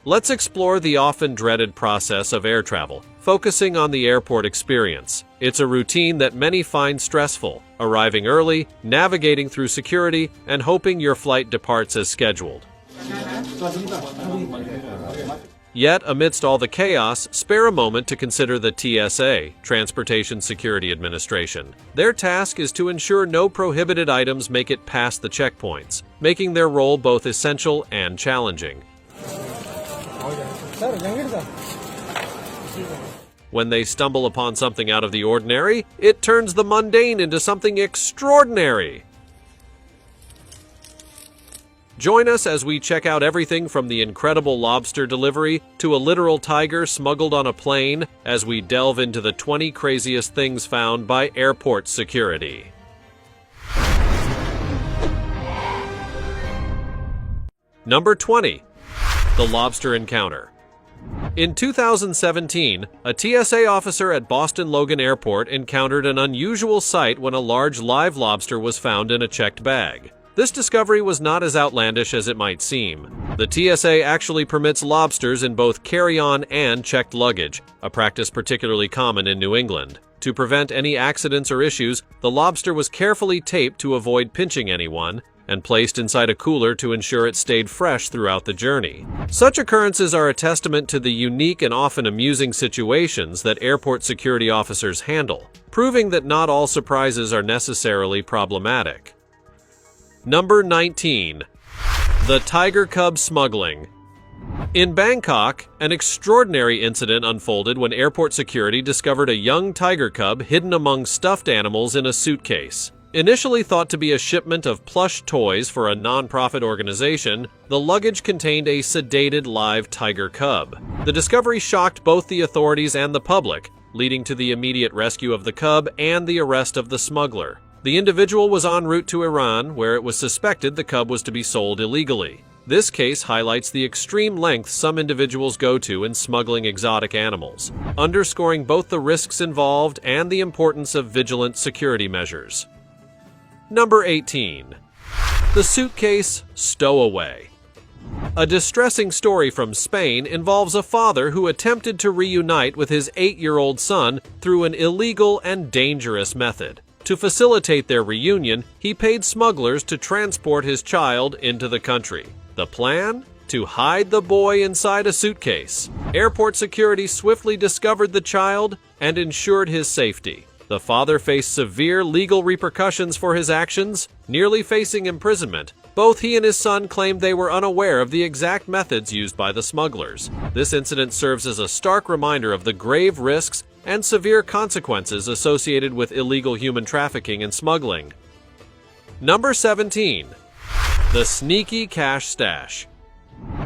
Let's explore the often dreaded process of air travel, focusing on the airport experience. It's a routine that many find stressful, arriving early, navigating through security, and hoping your flight departs as scheduled. Yet, amidst all the chaos, spare a moment to consider the TSA, Transportation Security Administration. Their task is to ensure no prohibited items make it past the checkpoints, making their role both essential and challenging. When they stumble upon something out of the ordinary, it turns the mundane into something extraordinary. Join us as we check out everything from the incredible lobster delivery to a literal tiger smuggled on a plane as we delve into the 20 craziest things found by airport security. Number 20. The Lobster Encounter. In 2017, a TSA officer at Boston Logan Airport encountered an unusual sight when a large live lobster was found in a checked bag. This discovery was not as outlandish as it might seem. The TSA actually permits lobsters in both carry-on and checked luggage, a practice particularly common in New England. To prevent any accidents or issues, the lobster was carefully taped to avoid pinching anyone, and placed inside a cooler to ensure it stayed fresh throughout the journey. Such occurrences are a testament to the unique and often amusing situations that airport security officers handle, proving that not all surprises are necessarily problematic. Number 19. The Tiger Cub Smuggling. In Bangkok, an extraordinary incident unfolded when airport security discovered a young tiger cub hidden among stuffed animals in a suitcase. Initially thought to be a shipment of plush toys for a non-profit organization, the luggage contained a sedated live tiger cub. The discovery shocked both the authorities and the public, leading to the immediate rescue of the cub and the arrest of the smuggler. The individual was en route to Iran, where it was suspected the cub was to be sold illegally. This case highlights the extreme lengths some individuals go to in smuggling exotic animals, underscoring both the risks involved and the importance of vigilant security measures. Number 18. The Suitcase Stowaway. A distressing story from Spain involves a father who attempted to reunite with his 8-year-old son through an illegal and dangerous method. To facilitate their reunion, he paid smugglers to transport his child into the country. The plan? To hide the boy inside a suitcase. Airport security swiftly discovered the child and ensured his safety. The father faced severe legal repercussions for his actions, nearly facing imprisonment. Both he and his son claimed they were unaware of the exact methods used by the smugglers. This incident serves as a stark reminder of the grave risks and severe consequences associated with illegal human trafficking and smuggling. Number 17. The Sneaky Cash Stash.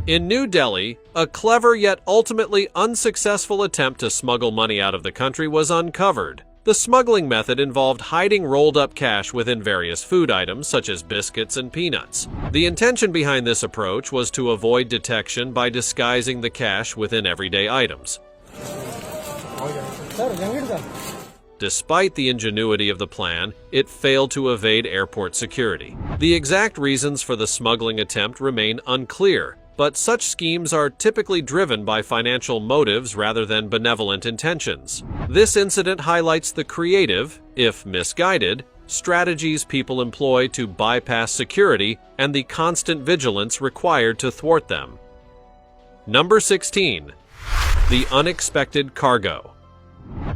In New Delhi, a clever yet ultimately unsuccessful attempt to smuggle money out of the country was uncovered. The smuggling method involved hiding rolled-up cash within various food items such as biscuits and peanuts. The intention behind this approach was to avoid detection by disguising the cash within everyday items. Despite the ingenuity of the plan, it failed to evade airport security. The exact reasons for the smuggling attempt remain unclear, but such schemes are typically driven by financial motives rather than benevolent intentions. This incident highlights the creative, if misguided, strategies people employ to bypass security and the constant vigilance required to thwart them. Number 16. The Unexpected Cargo.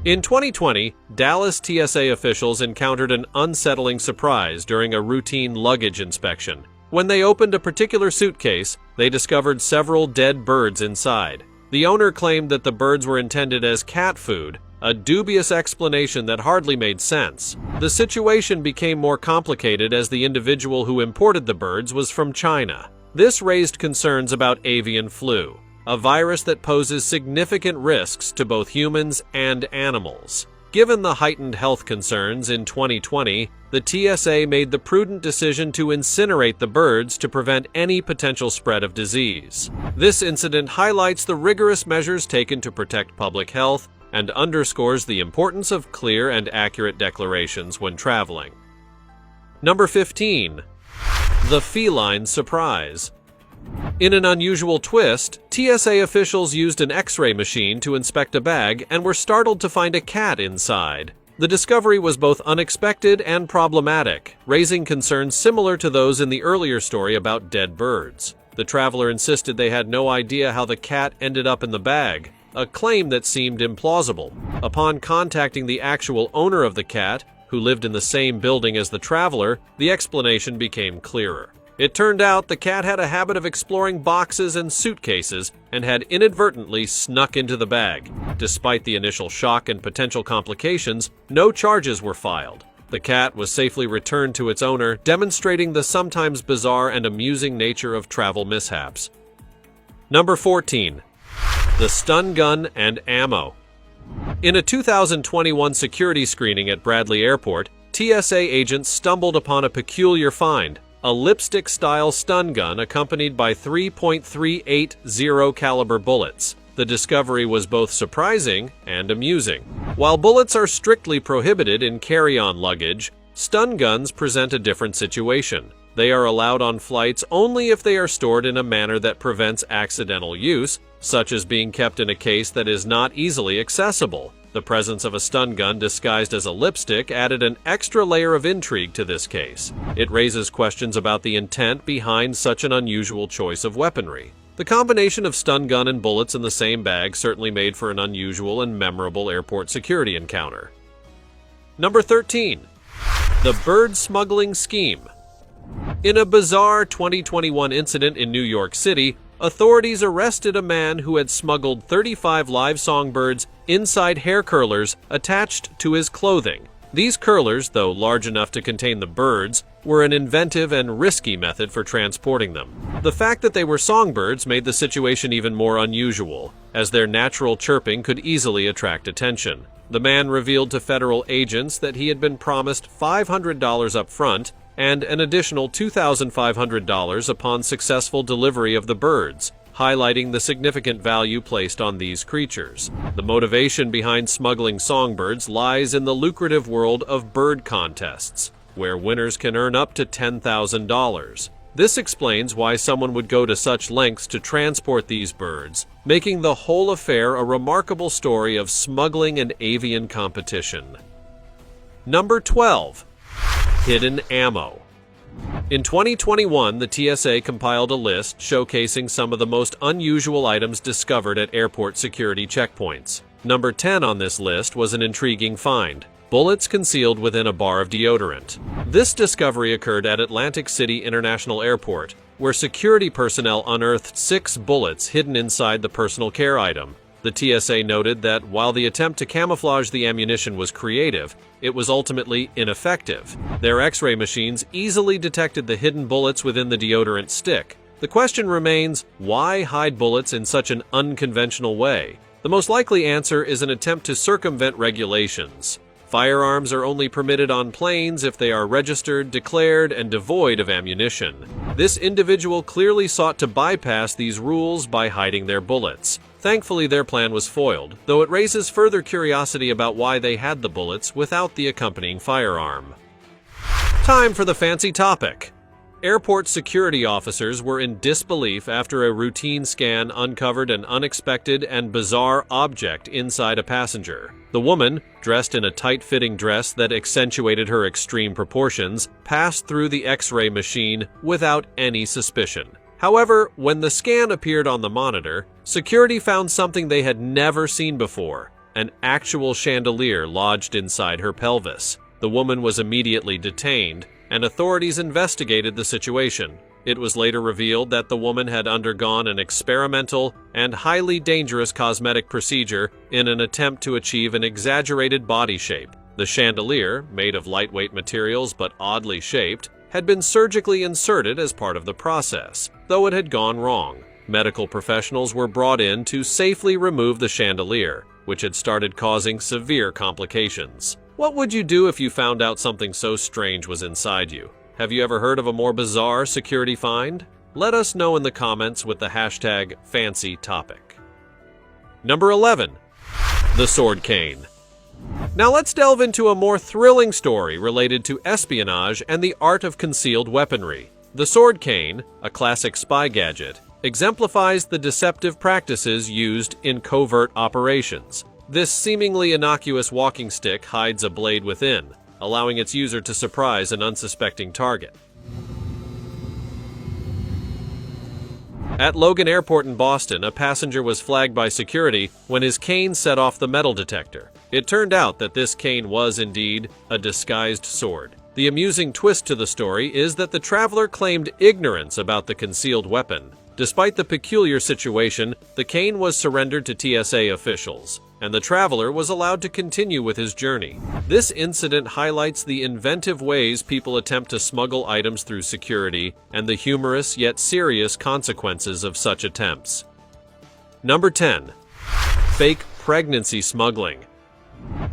In 2020, Dallas TSA officials encountered an unsettling surprise during a routine luggage inspection. When they opened a particular suitcase, they discovered several dead birds inside. The owner claimed that the birds were intended as cat food, a dubious explanation that hardly made sense. The situation became more complicated as the individual who imported the birds was from China. This raised concerns about avian flu, a virus that poses significant risks to both humans and animals. Given the heightened health concerns in 2020, the TSA made the prudent decision to incinerate the birds to prevent any potential spread of disease. This incident highlights the rigorous measures taken to protect public health and underscores the importance of clear and accurate declarations when traveling. Number 15. The feline surprise. In an unusual twist, TSA officials used an X-ray machine to inspect a bag and were startled to find a cat inside. The discovery was both unexpected and problematic, raising concerns similar to those in the earlier story about dead birds. The traveler insisted they had no idea how the cat ended up in the bag, a claim that seemed implausible. Upon contacting the actual owner of the cat, who lived in the same building as the traveler, the explanation became clearer. It turned out the cat had a habit of exploring boxes and suitcases and had inadvertently snuck into the bag. Despite the initial shock and potential complications, no charges were filed. The cat was safely returned to its owner, demonstrating the sometimes bizarre and amusing nature of travel mishaps. Number 14. The stun gun and ammo. In a 2021 security screening at Bradley Airport, TSA agents stumbled upon a peculiar find: a lipstick-style stun gun accompanied by 3.380 caliber bullets. The discovery was both surprising and amusing. While bullets are strictly prohibited in carry-on luggage, stun guns present a different situation. They are allowed on flights only if they are stored in a manner that prevents accidental use, such as being kept in a case that is not easily accessible. The presence of a stun gun disguised as a lipstick added an extra layer of intrigue to this case. It raises questions about the intent behind such an unusual choice of weaponry. The combination of stun gun and bullets in the same bag certainly made for an unusual and memorable airport security encounter. Number 13. The bird smuggling scheme. In a bizarre 2021 incident in New York City, authorities arrested a man who had smuggled 35 live songbirds inside hair curlers attached to his clothing. These curlers, though large enough to contain the birds, were an inventive and risky method for transporting them. The fact that they were songbirds made the situation even more unusual, as their natural chirping could easily attract attention. The man revealed to federal agents that he had been promised $500 up front and an additional $2,500 upon successful delivery of the birds, highlighting the significant value placed on these creatures. The motivation behind smuggling songbirds lies in the lucrative world of bird contests, where winners can earn up to $10,000. This explains why someone would go to such lengths to transport these birds, making the whole affair a remarkable story of smuggling and avian competition. Number 12. Hidden ammo. In 2021, the TSA compiled a list showcasing some of the most unusual items discovered at airport security checkpoints. Number 10 on this list was an intriguing find: bullets concealed within a bar of deodorant. This discovery occurred at Atlantic City International Airport, where security personnel unearthed 6 bullets hidden inside the personal care item. The TSA noted that while the attempt to camouflage the ammunition was creative, it was ultimately ineffective. Their X-ray machines easily detected the hidden bullets within the deodorant stick. The question remains, why hide bullets in such an unconventional way? The most likely answer is an attempt to circumvent regulations. Firearms are only permitted on planes if they are registered, declared, and devoid of ammunition. This individual clearly sought to bypass these rules by hiding their bullets. Thankfully, their plan was foiled, though it raises further curiosity about why they had the bullets without the accompanying firearm. Time for the fancy topic. Airport security officers were in disbelief after a routine scan uncovered an unexpected and bizarre object inside a passenger. The woman, dressed in a tight-fitting dress that accentuated her extreme proportions, passed through the X-ray machine without any suspicion. However, when the scan appeared on the monitor, security found something they had never seen before: an actual chandelier lodged inside her pelvis. The woman was immediately detained, and authorities investigated the situation. It was later revealed that the woman had undergone an experimental and highly dangerous cosmetic procedure in an attempt to achieve an exaggerated body shape. The chandelier, made of lightweight materials but oddly shaped, had been surgically inserted as part of the process, though it had gone wrong. Medical professionals were brought in to safely remove the chandelier, which had started causing severe complications. What would you do if you found out something so strange was inside you? Have you ever heard of a more bizarre security find? Let us know in the comments with the hashtag #FancyTopic. Number 11. The Sword Cane. Now let's delve into a more thrilling story related to espionage and the art of concealed weaponry. The sword cane, a classic spy gadget, exemplifies the deceptive practices used in covert operations. This seemingly innocuous walking stick hides a blade within, allowing its user to surprise an unsuspecting target. At Logan Airport in Boston, a passenger was flagged by security when his cane set off the metal detector. It turned out that this cane was indeed a disguised sword. The amusing twist to the story is that the traveler claimed ignorance about the concealed weapon. Despite the peculiar situation, the cane was surrendered to TSA officials, and the traveler was allowed to continue with his journey. This incident highlights the inventive ways people attempt to smuggle items through security and the humorous yet serious consequences of such attempts. Number 10. Fake pregnancy smuggling.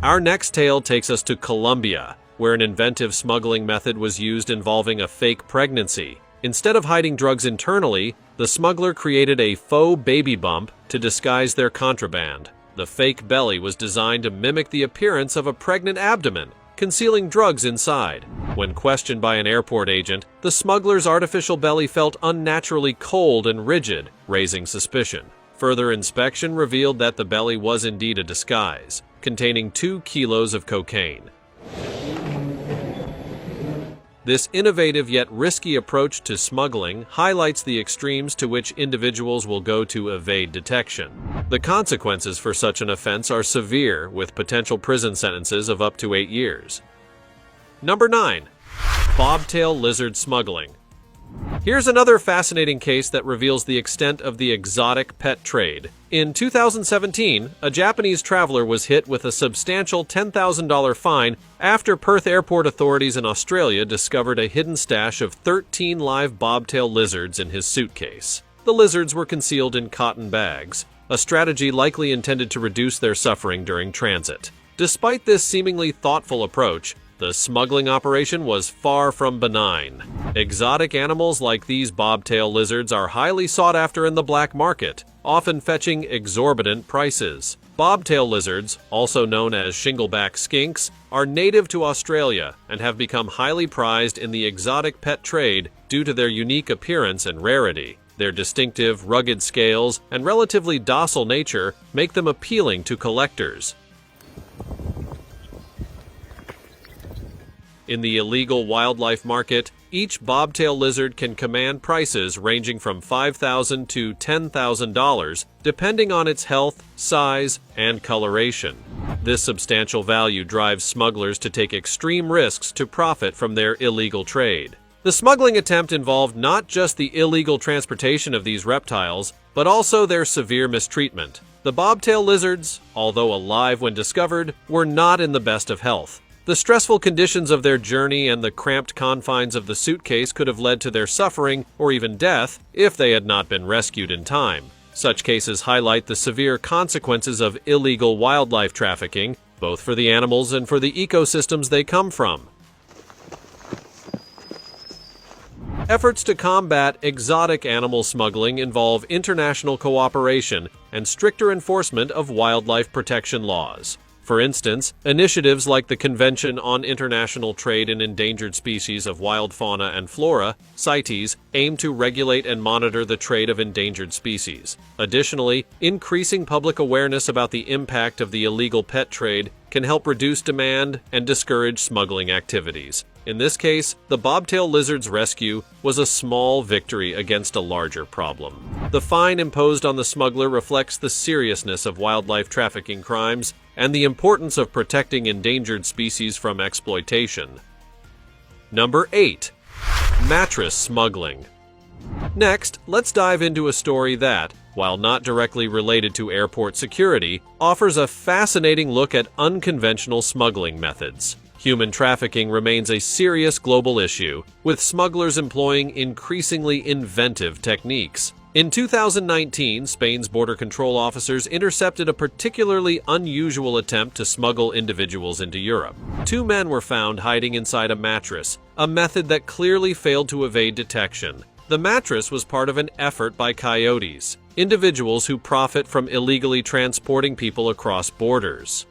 Our next tale takes us to Colombia, where an inventive smuggling method was used involving a fake pregnancy. Instead of hiding drugs internally, the smuggler created a faux baby bump to disguise their contraband. The fake belly was designed to mimic the appearance of a pregnant abdomen, concealing drugs inside. When questioned by an airport agent, the smuggler's artificial belly felt unnaturally cold and rigid, raising suspicion. Further inspection revealed that the belly was indeed a disguise, containing 2 kilos of cocaine. This innovative yet risky approach to smuggling highlights the extremes to which individuals will go to evade detection. The consequences for such an offense are severe, with potential prison sentences of up to 8 years. Number 9. Bobtail lizard smuggling. Here's another fascinating case that reveals the extent of the exotic pet trade. In 2017, a Japanese traveler was hit with a substantial $10,000 fine after Perth airport authorities in Australia discovered a hidden stash of 13 live bobtail lizards in his suitcase. The lizards were concealed in cotton bags, a strategy likely intended to reduce their suffering during transit. Despite this seemingly thoughtful approach, the smuggling operation was far from benign. Exotic animals like these bobtail lizards are highly sought after in the black market, often fetching exorbitant prices. Bobtail lizards, also known as shingleback skinks, are native to Australia and have become highly prized in the exotic pet trade due to their unique appearance and rarity. Their distinctive, rugged scales and relatively docile nature make them appealing to collectors. In the illegal wildlife market, each bobtail lizard can command prices ranging from $5,000 to $10,000, depending on its health, size, and coloration. This substantial value drives smugglers to take extreme risks to profit from their illegal trade. The smuggling attempt involved not just the illegal transportation of these reptiles, but also their severe mistreatment. The bobtail lizards, although alive when discovered, were not in the best of health. The stressful conditions of their journey and the cramped confines of the suitcase could have led to their suffering or even death if they had not been rescued in time. Such cases highlight the severe consequences of illegal wildlife trafficking, both for the animals and for the ecosystems they come from. Efforts to combat exotic animal smuggling involve international cooperation and stricter enforcement of wildlife protection laws. For instance, initiatives like the Convention on International Trade in Endangered Species of Wild Fauna and Flora, CITES, aim to regulate and monitor the trade of endangered species. Additionally, increasing public awareness about the impact of the illegal pet trade can help reduce demand and discourage smuggling activities. In this case, the bobtail lizard's rescue was a small victory against a larger problem. The fine imposed on the smuggler reflects the seriousness of wildlife trafficking crimes and the importance of protecting endangered species from exploitation. Number 8. Mattress smuggling. Next, let's dive into a story that, while not directly related to airport security, offers a fascinating look at unconventional smuggling methods. Human trafficking remains a serious global issue, with smugglers employing increasingly inventive techniques. In 2019, Spain's border control officers intercepted a particularly unusual attempt to smuggle individuals into Europe. 2 men were found hiding inside a mattress, a method that clearly failed to evade detection. The mattress was part of an effort by coyotes, individuals who profit from illegally transporting people across borders.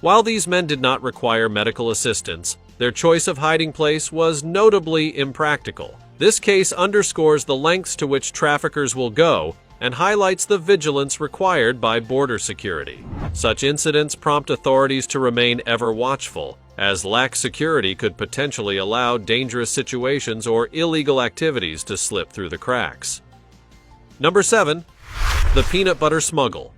While these men did not require medical assistance, their choice of hiding place was notably impractical. This case underscores the lengths to which traffickers will go and highlights the vigilance required by border security. Such incidents prompt authorities to remain ever watchful, as lax security could potentially allow dangerous situations or illegal activities to slip through the cracks. Number 7. The peanut butter smuggle.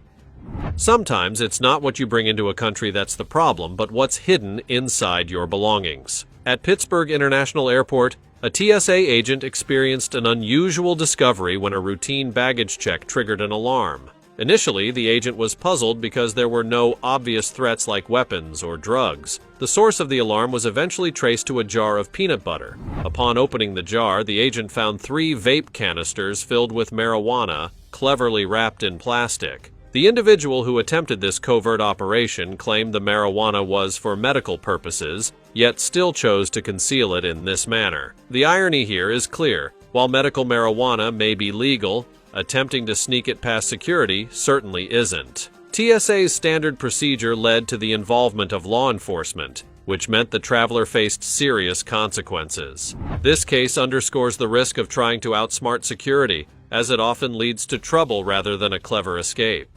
Sometimes it's not what you bring into a country that's the problem, but what's hidden inside your belongings. At Pittsburgh International Airport, a TSA agent experienced an unusual discovery when a routine baggage check triggered an alarm. Initially, the agent was puzzled because there were no obvious threats like weapons or drugs. The source of the alarm was eventually traced to a jar of peanut butter. Upon opening the jar, the agent found 3 vape canisters filled with marijuana, cleverly wrapped in plastic. The individual who attempted this covert operation claimed the marijuana was for medical purposes, yet still chose to conceal it in this manner. The irony here is clear. While medical marijuana may be legal, attempting to sneak it past security certainly isn't. TSA's standard procedure led to the involvement of law enforcement, which meant the traveler faced serious consequences. This case underscores the risk of trying to outsmart security, as it often leads to trouble rather than a clever escape.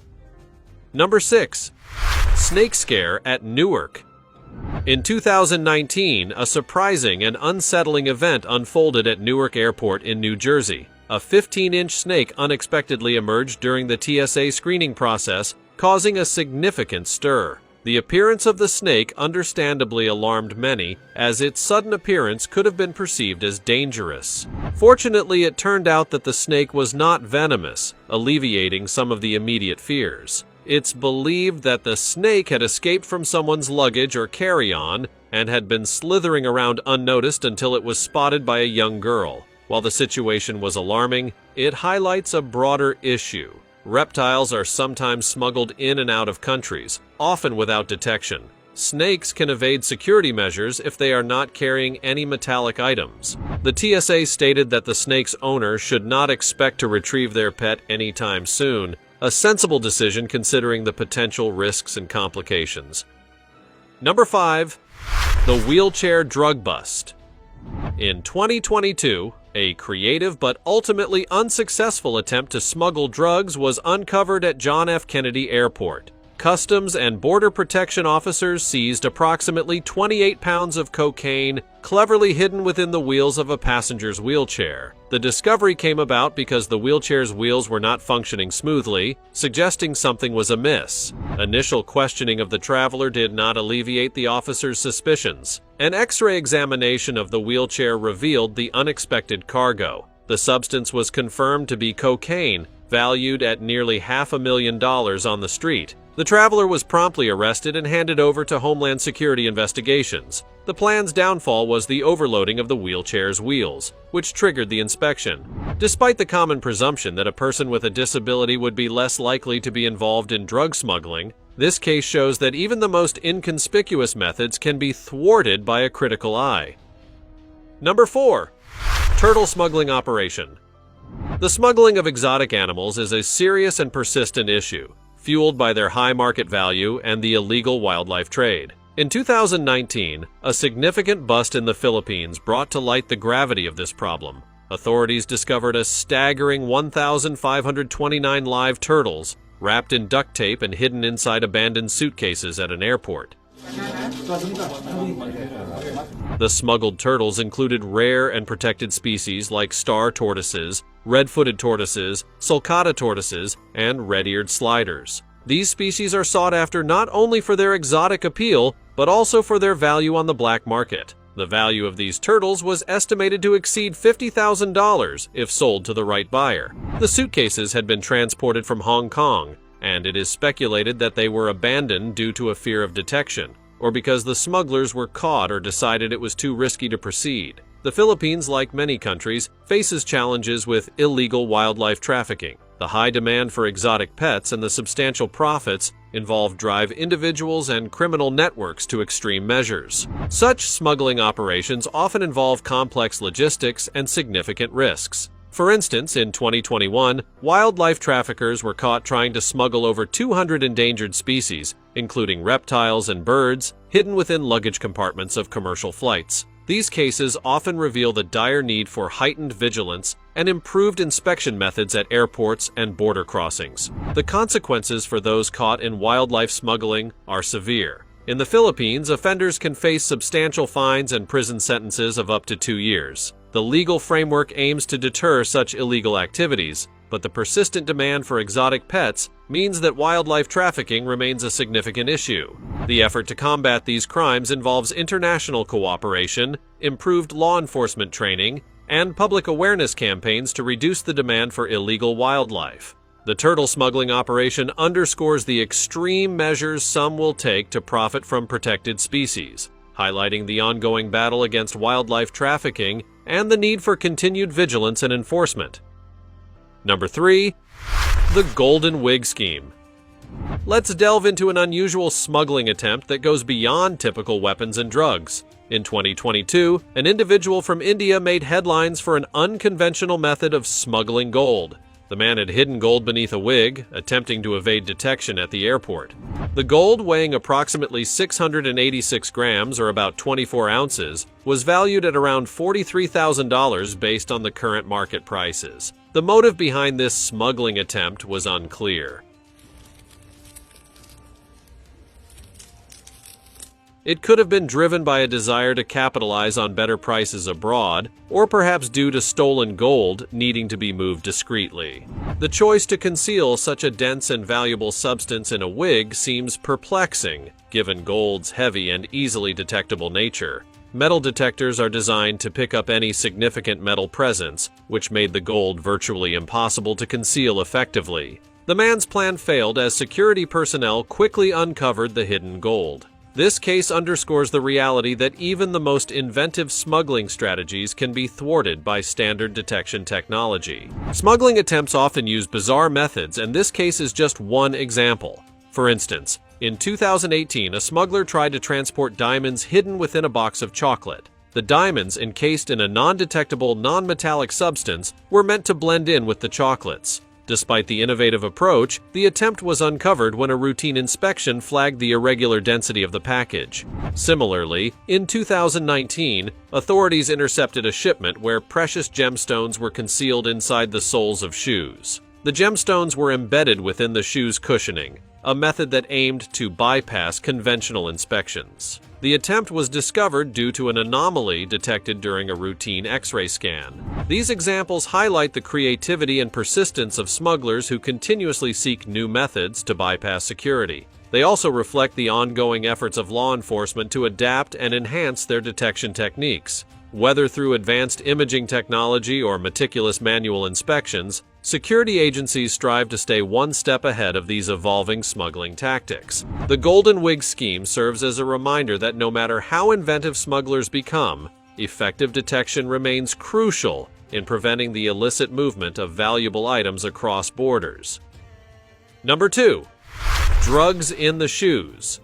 Number 6. Snake scare at Newark. In 2019, a surprising and unsettling event unfolded at Newark Airport in New Jersey. A 15-inch snake unexpectedly emerged during the TSA screening process, causing a significant stir. The appearance of the snake understandably alarmed many, as its sudden appearance could have been perceived as dangerous. Fortunately, it turned out that the snake was not venomous, alleviating some of the immediate fears. It's believed that the snake had escaped from someone's luggage or carry-on and had been slithering around unnoticed until it was spotted by a young girl. While the situation was alarming, it highlights a broader issue. Reptiles are sometimes smuggled in and out of countries, often without detection. Snakes can evade security measures if they are not carrying any metallic items. The TSA stated that the snake's owner should not expect to retrieve their pet anytime soon, a sensible decision considering the potential risks and complications. Number 5. The wheelchair drug bust. In 2022, a creative but ultimately unsuccessful attempt to smuggle drugs was uncovered at John F. Kennedy Airport. Customs and Border Protection officers seized approximately 28 pounds of cocaine, cleverly hidden within the wheels of a passenger's wheelchair. The discovery came about because the wheelchair's wheels were not functioning smoothly, suggesting something was amiss. Initial questioning of the traveler did not alleviate the officers' suspicions. An X-ray examination of the wheelchair revealed the unexpected cargo. The substance was confirmed to be cocaine, valued at nearly $500,000 on the street. The traveler was promptly arrested and handed over to Homeland Security investigations. The plan's downfall was the overloading of the wheelchair's wheels, which triggered the inspection. Despite the common presumption that a person with a disability would be less likely to be involved in drug smuggling, this case shows that even the most inconspicuous methods can be thwarted by a critical eye. Number 4. Turtle smuggling operation. The smuggling of exotic animals is a serious and persistent issue, fueled by their high market value and the illegal wildlife trade. In 2019, a significant bust in the Philippines brought to light the gravity of this problem. Authorities discovered a staggering 1,529 live turtles wrapped in duct tape and hidden inside abandoned suitcases at an airport. The smuggled turtles included rare and protected species like star tortoises, red-footed tortoises, sulcata tortoises, and red-eared sliders. These species are sought after not only for their exotic appeal, but also for their value on the black market. The value of these turtles was estimated to exceed $50,000 if sold to the right buyer. The suitcases had been transported from Hong Kong, and it is speculated that they were abandoned due to a fear of detection, or because the smugglers were caught or decided it was too risky to proceed. The Philippines, like many countries, faces challenges with illegal wildlife trafficking. The high demand for exotic pets and the substantial profits involved drive individuals and criminal networks to extreme measures. Such smuggling operations often involve complex logistics and significant risks. For instance, in 2021, wildlife traffickers were caught trying to smuggle over 200 endangered species, including reptiles and birds, hidden within luggage compartments of commercial flights. These cases often reveal the dire need for heightened vigilance and improved inspection methods at airports and border crossings. The consequences for those caught in wildlife smuggling are severe. In the Philippines, offenders can face substantial fines and prison sentences of up to 2 years. The legal framework aims to deter such illegal activities, but the persistent demand for exotic pets means that wildlife trafficking remains a significant issue. The effort to combat these crimes involves international cooperation, improved law enforcement training, and public awareness campaigns to reduce the demand for illegal wildlife. The turtle smuggling operation underscores the extreme measures some will take to profit from protected species, highlighting the ongoing battle against wildlife trafficking and the need for continued vigilance and enforcement. Number 3. The Golden Wig Scheme. Let's delve into an unusual smuggling attempt that goes beyond typical weapons and drugs. In 2022, an individual from India made headlines for an unconventional method of smuggling gold. The man had hidden gold beneath a wig, attempting to evade detection at the airport. The gold, weighing approximately 686 grams or about 24 ounces, was valued at around $43,000 based on the current market prices. The motive behind this smuggling attempt was unclear. It could have been driven by a desire to capitalize on better prices abroad, or perhaps due to stolen gold needing to be moved discreetly. The choice to conceal such a dense and valuable substance in a wig seems perplexing, given gold's heavy and easily detectable nature. Metal detectors are designed to pick up any significant metal presence, which made the gold virtually impossible to conceal effectively. The man's plan failed as security personnel quickly uncovered the hidden gold. This case underscores the reality that even the most inventive smuggling strategies can be thwarted by standard detection technology. Smuggling attempts often use bizarre methods, and this case is just one example. For instance, in 2018, a smuggler tried to transport diamonds hidden within a box of chocolate. The diamonds, encased in a non-detectable, non-metallic substance, were meant to blend in with the chocolates. Despite the innovative approach, the attempt was uncovered when a routine inspection flagged the irregular density of the package. Similarly, in 2019, authorities intercepted a shipment where precious gemstones were concealed inside the soles of shoes. The gemstones were embedded within the shoe's cushioning, a method that aimed to bypass conventional inspections. The attempt was discovered due to an anomaly detected during a routine X-ray scan. These examples highlight the creativity and persistence of smugglers who continuously seek new methods to bypass security. They also reflect the ongoing efforts of law enforcement to adapt and enhance their detection techniques. Whether through advanced imaging technology or meticulous manual inspections, security agencies strive to stay one step ahead of these evolving smuggling tactics. The Golden Wig Scheme serves as a reminder that no matter how inventive smugglers become, effective detection remains crucial in preventing the illicit movement of valuable items across borders. Number 2. Drugs in the shoes.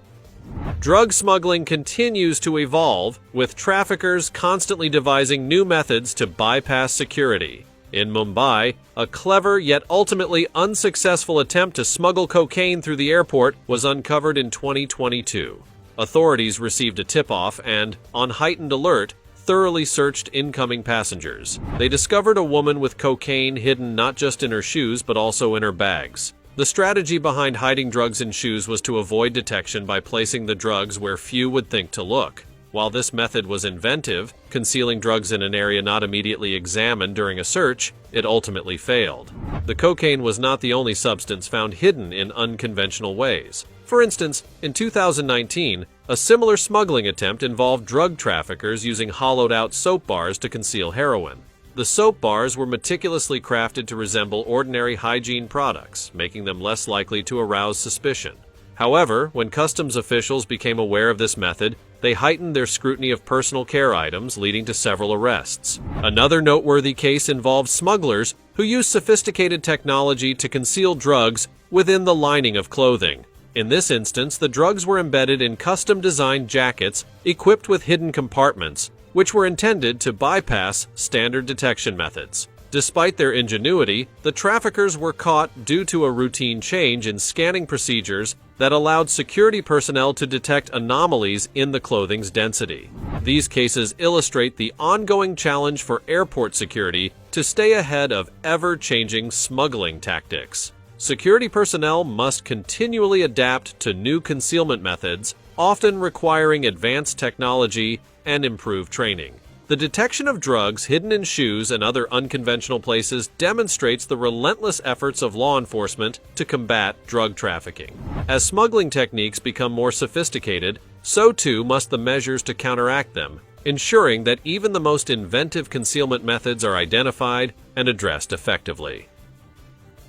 Drug smuggling continues to evolve, with traffickers constantly devising new methods to bypass security. In Mumbai, a clever yet ultimately unsuccessful attempt to smuggle cocaine through the airport was uncovered in 2022. Authorities received a tip-off and, on heightened alert, thoroughly searched incoming passengers. They discovered a woman with cocaine hidden not just in her shoes but also in her bags. The strategy behind hiding drugs in shoes was to avoid detection by placing the drugs where few would think to look. While this method was inventive, concealing drugs in an area not immediately examined during a search, it ultimately failed. The cocaine was not the only substance found hidden in unconventional ways. For instance, in 2019, a similar smuggling attempt involved drug traffickers using hollowed-out soap bars to conceal heroin. The soap bars were meticulously crafted to resemble ordinary hygiene products, making them less likely to arouse suspicion. However, when customs officials became aware of this method, they heightened their scrutiny of personal care items, leading to several arrests. Another noteworthy case involved smugglers who used sophisticated technology to conceal drugs within the lining of clothing. In this instance, the drugs were embedded in custom-designed jackets equipped with hidden compartments, which were intended to bypass standard detection methods. Despite their ingenuity, the traffickers were caught due to a routine change in scanning procedures that allowed security personnel to detect anomalies in the clothing's density. These cases illustrate the ongoing challenge for airport security to stay ahead of ever-changing smuggling tactics. Security personnel must continually adapt to new concealment methods, often requiring advanced technology and improved training. The detection of drugs hidden in shoes and other unconventional places demonstrates the relentless efforts of law enforcement to combat drug trafficking. As smuggling techniques become more sophisticated, so too must the measures to counteract them, ensuring that even the most inventive concealment methods are identified and addressed effectively.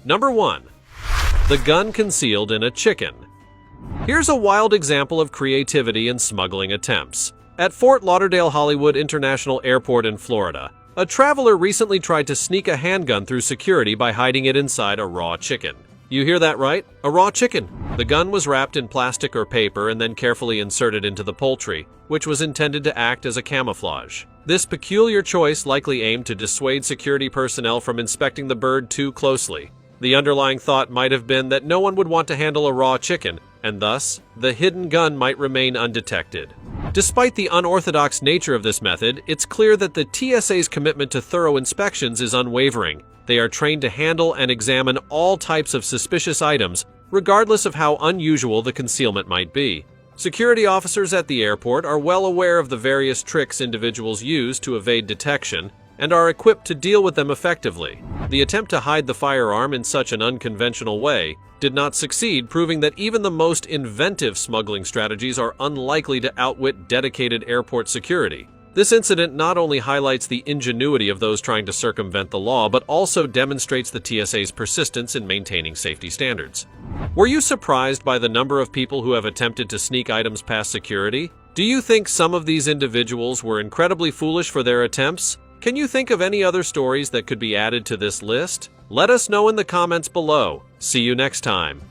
Number 1. The gun concealed in a chicken. Here's a wild example of creativity in smuggling attempts. At Fort Lauderdale-Hollywood International Airport in Florida, a traveler recently tried to sneak a handgun through security by hiding it inside a raw chicken. You hear that right? A raw chicken. The gun was wrapped in plastic or paper and then carefully inserted into the poultry, which was intended to act as a camouflage. This peculiar choice likely aimed to dissuade security personnel from inspecting the bird too closely. The underlying thought might have been that no one would want to handle a raw chicken, and thus, the hidden gun might remain undetected. Despite the unorthodox nature of this method, it's clear that the TSA's commitment to thorough inspections is unwavering. They are trained to handle and examine all types of suspicious items, regardless of how unusual the concealment might be. Security officers at the airport are well aware of the various tricks individuals use to evade detection, and are equipped to deal with them effectively. The attempt to hide the firearm in such an unconventional way did not succeed, proving that even the most inventive smuggling strategies are unlikely to outwit dedicated airport security. This incident not only highlights the ingenuity of those trying to circumvent the law, but also demonstrates the TSA's persistence in maintaining safety standards. Were you surprised by the number of people who have attempted to sneak items past security? Do you think some of these individuals were incredibly foolish for their attempts? Can you think of any other stories that could be added to this list? Let us know in the comments below. See you next time.